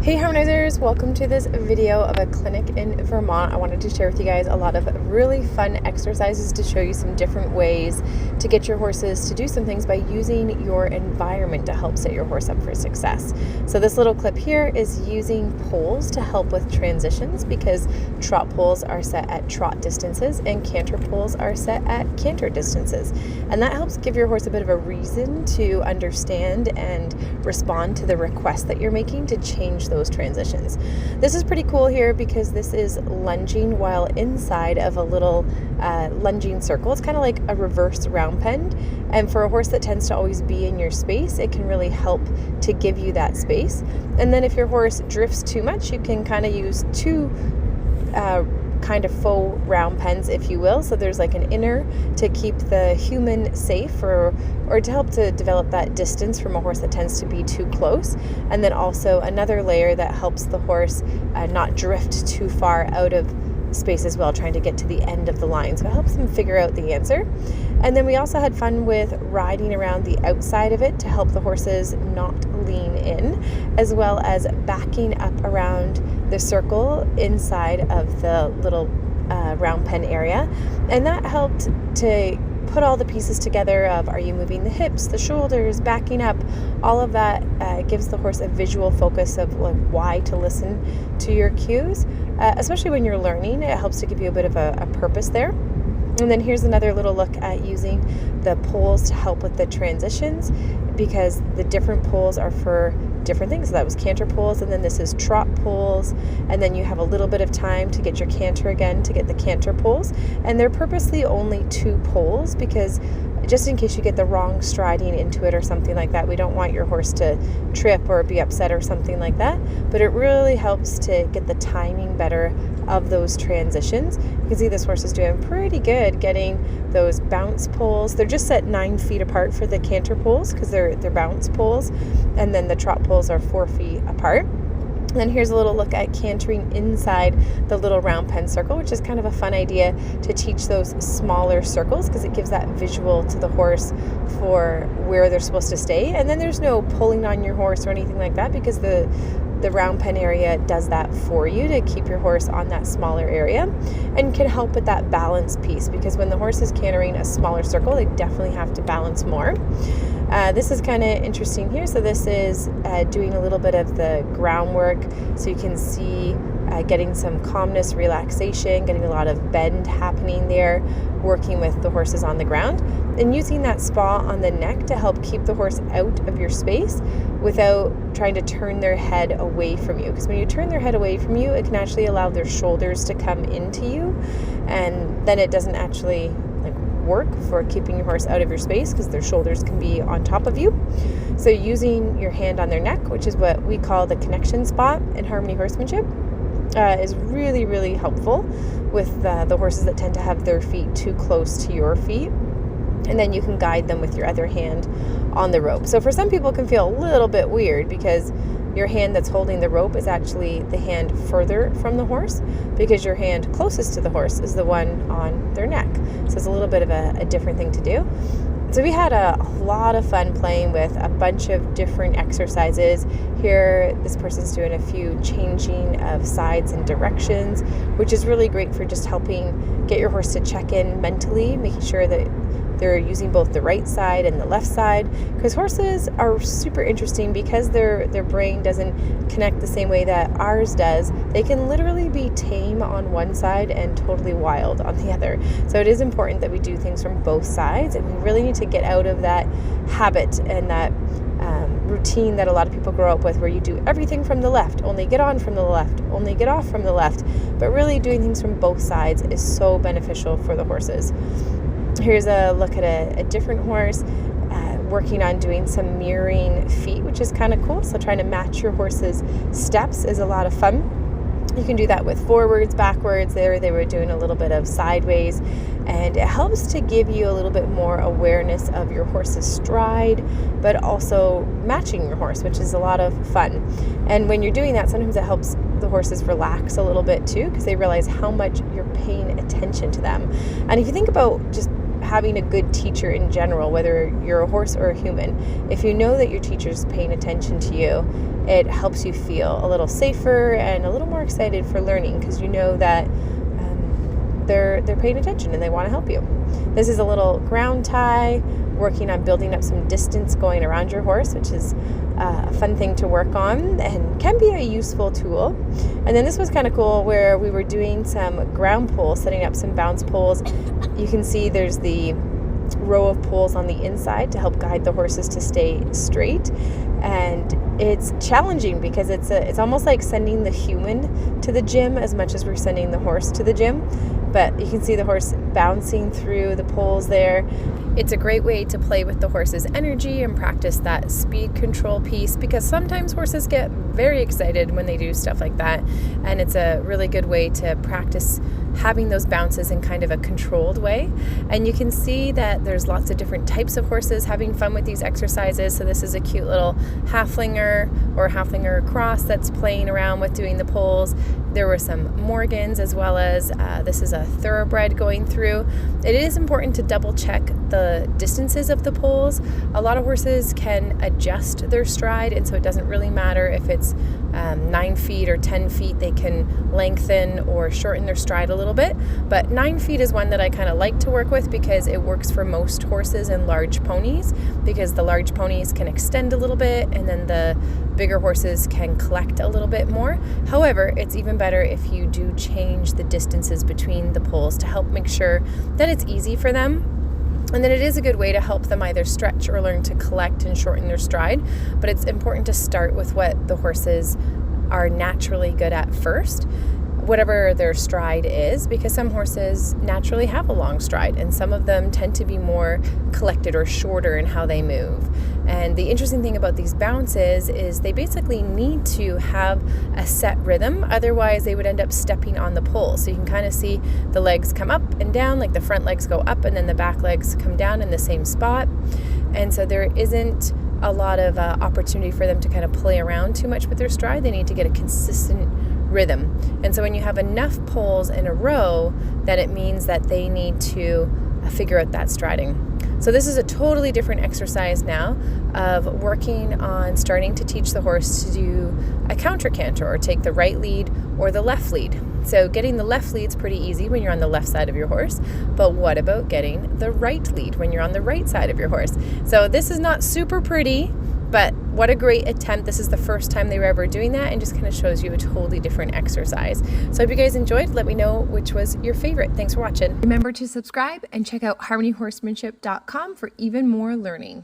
Hey harmonizers, welcome to this video of a clinic in Vermont. I wanted to share with you guys a lot of really fun exercises to show you some different ways to get your horses to do some things by using your environment to help set your horse up for success. So this little clip here is using poles to help with transitions because trot poles are set at trot distances and canter poles are set at canter distances. And that helps give your horse a bit of a reason to understand and respond to the request that you're making to change those transitions. This is pretty cool here because this is lunging while inside of a little lunging circle. It's kind of like a reverse round pen, and for a horse that tends to always be in your space, it can really help to give you that space. And then if your horse drifts too much, you can kind of use two kind of faux round pens, if you will. So there's like an inner to keep the human safe or to help to develop that distance from a horse that tends to be too close. And then also another layer that helps the horse not drift too far out of space as well, trying to get to the end of the line. So it helps them figure out the answer. And then we also had fun with riding around the outside of it to help the horses not lean in, as well as backing up around the circle inside of the little round pen area. And that helped to put all the pieces together of, are you moving the hips, the shoulders, backing up, all of that gives the horse a visual focus of like why to listen to your cues, especially when you're learning. It helps to give you a bit of a purpose there. And then here's another little look at using the poles to help with the transitions, because the different poles are for different things. So that was canter poles, and then this is trot poles, and then you have a little bit of time to get your canter again to get the canter poles. And they're purposely only two poles because just in case you get the wrong striding into it or something like that, we don't want your horse to trip or be upset or something like that. But it really helps to get the timing better of those transitions. You can see this horse is doing pretty good getting those bounce poles. They're just set 9 feet apart for the canter poles because they're bounce poles, and then the trot poles are 4 feet apart. And then here's a little look at cantering inside the little round pen circle, which is kind of a fun idea to teach those smaller circles because it gives that visual to the horse for where they're supposed to stay. And then there's no pulling on your horse or anything like that because the round pen area does that for you to keep your horse on that smaller area and can help with that balance piece, because when the horse is cantering a smaller circle, they definitely have to balance more. This is kind of interesting here. So this is doing a little bit of the groundwork, so you can see getting some calmness, relaxation, getting a lot of bend happening there, working with the horses on the ground, and using that spot on the neck to help keep the horse out of your space without trying to turn their head away from you. Because when you turn their head away from you, it can actually allow their shoulders to come into you, and then it doesn't actually work for keeping your horse out of your space because their shoulders can be on top of you. So using your hand on their neck, which is what we call the connection spot in harmony horsemanship, is really, really helpful with the horses that tend to have their feet too close to your feet. And then you can guide them with your other hand on the rope. So for some people it can feel a little bit weird because your hand that's holding the rope is actually the hand further from the horse, because your hand closest to the horse is the one on their neck. So it's a little bit of a different thing to do. So we had a lot of fun playing with a bunch of different exercises. Here, this person's doing a few changing of sides and directions, which is really great for just helping get your horse to check in mentally, making sure that they're using both the right side and the left side, because horses are super interesting because their brain doesn't connect the same way that ours does. They can literally be tame on one side and totally wild on the other. So it is important that we do things from both sides, and we really need to get out of that habit and that routine that a lot of people grow up with, where you do everything from the left, only get on from the left, only get off from the left. But really doing things from both sides is so beneficial for the horses. Here's a look at a different horse working on doing some mirroring feet, which is kind of cool. So trying to match your horse's steps is a lot of fun. You can do that with forwards, backwards. There they were doing a little bit of sideways, and it helps to give you a little bit more awareness of your horse's stride, but also matching your horse, which is a lot of fun. And when you're doing that, sometimes it helps the horses relax a little bit too, because they realize how much you're paying attention to them. And if you think about just having a good teacher in general, whether you're a horse or a human. If you know that your teacher's paying attention to you, it helps you feel a little safer and a little more excited for learning, because you know that they're paying attention and they want to help you. This is a little ground tie, working on building up some distance going around your horse, which is a fun thing to work on and can be a useful tool. And then this was kind of cool, where we were doing some ground poles, setting up some bounce poles. You can see there's the row of poles on the inside to help guide the horses to stay straight. And it's challenging because it's almost like sending the human to the gym as much as we're sending the horse to the gym. But you can see the horse bouncing through the poles there. It's a great way to play with the horse's energy and practice that speed control piece, because sometimes horses get very excited when they do stuff like that. And it's a really good way to practice having those bounces in kind of a controlled way. And you can see that there's lots of different types of horses having fun with these exercises. So this is a cute little halflinger or halflinger cross that's playing around with doing the poles. There were some Morgans, as well as this is a thoroughbred going through. It is important to double check the distances of the poles. A lot of horses can adjust their stride, and so it doesn't really matter if it's 9 feet or 10 feet. They can lengthen or shorten their stride a little bit, but 9 feet is one that I kind of like to work with, because it works for most horses and large ponies, because the large ponies can extend a little bit and then the bigger horses can collect a little bit more. However, it's even better if you do change the distances between the poles to help make sure that it's easy for them. And then it is a good way to help them either stretch or learn to collect and shorten their stride. But it's important to start with what the horses are naturally good at first, whatever their stride is, because some horses naturally have a long stride and some of them tend to be more collected or shorter in how they move. And the interesting thing about these bounces is they basically need to have a set rhythm, otherwise they would end up stepping on the pole. So you can kind of see the legs come up and down, like the front legs go up and then the back legs come down in the same spot. And so there isn't a lot of opportunity for them to kind of play around too much with their stride. They need to get a consistent rhythm. And so when you have enough poles in a row, then it means that they need to figure out that striding. So this is a totally different exercise now of working on starting to teach the horse to do a counter canter, or take the right lead or the left lead. So getting the left lead is pretty easy when you're on the left side of your horse, but what about getting the right lead when you're on the right side of your horse? So this is not super pretty, but what a great attempt. This is the first time they were ever doing that, and just kind of shows you a totally different exercise. So I hope you guys enjoyed. Let me know which was your favorite. Thanks for watching. Remember to subscribe and check out harmonyhorsemanship.com for even more learning.